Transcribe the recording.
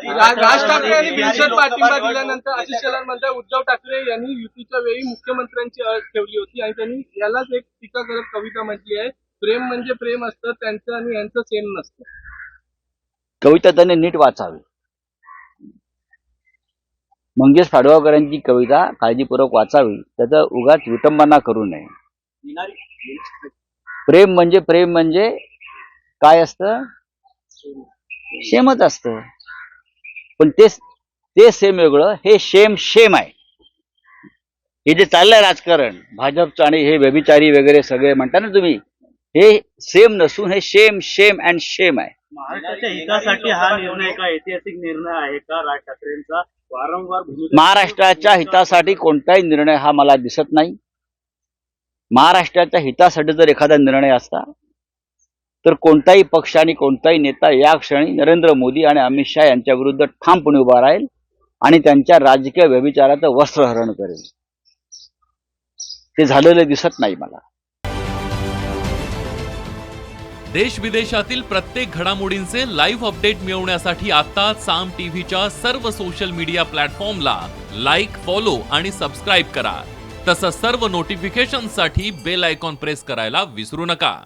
राज ठाकरे यांनी बिनशर्त पाठिंबा दिल्यानंतर आशिष शेलार म्हणतात उद्धव ठाकरे यांनी युतीच्या वेळी मुख्यमंत्र्यांची अट ठेवली होती आणि त्यांनी यालाच एक टीका करत कविता म्हटली आहे, प्रेम म्हणजे प्रेम असतं, त्यांचं आणि यांचं सेम नसतं. कविता त्यांनी नीट वाचावी. मंगेश पाडगावकरांची कविता काळजीपूर्वक वाचावी, त्याचा उगाच विटंबना करू नये. प्रेम म्हणजे काय असतं? सेमच असतं. पण ते सेम वेगळं, हे शेम आहे. हे जे चाललंय राजकारण भाजपचं आणि हे व्यभिचारी वगैरे सगळे म्हणता ना तुम्ही, हे सेम नसून हे शेम अँड शेम आहे. महाराष्ट्राच्या हितासाठी हा निर्णय का ऐतिहासिक निर्णय आहे का राज ठाकरेंचा? वारंवार महाराष्ट्राच्या हितासाठी कोणताही निर्णय हा मला दिसत नाही. महाराष्ट्राच्या हितासाठी जर एखादा निर्णय असता तर कोणताही पक्ष आणि कोणताही नेता या क्षणी नरेंद्र मोदी आणि अमित शहा यांच्या विरुद्ध ठामपणे उभा राहील आणि त्यांच्या राजकीय व्यभिचाराचं वस्त्रहरण करेल. ते झालेलं दिसत नाही मला. देश विदेशातील प्रत्येक घडामोडींचे लाईव्ह अपडेट मिळवण्यासाठी आता साम टीव्हीच्या सर्व सोशल मीडिया प्लॅटफॉर्मला लाईक, फॉलो आणि सबस्क्राईब करा. तसंच सर्व नोटिफिकेशनसाठी बेल आयकॉन प्रेस करायला विसरू नका.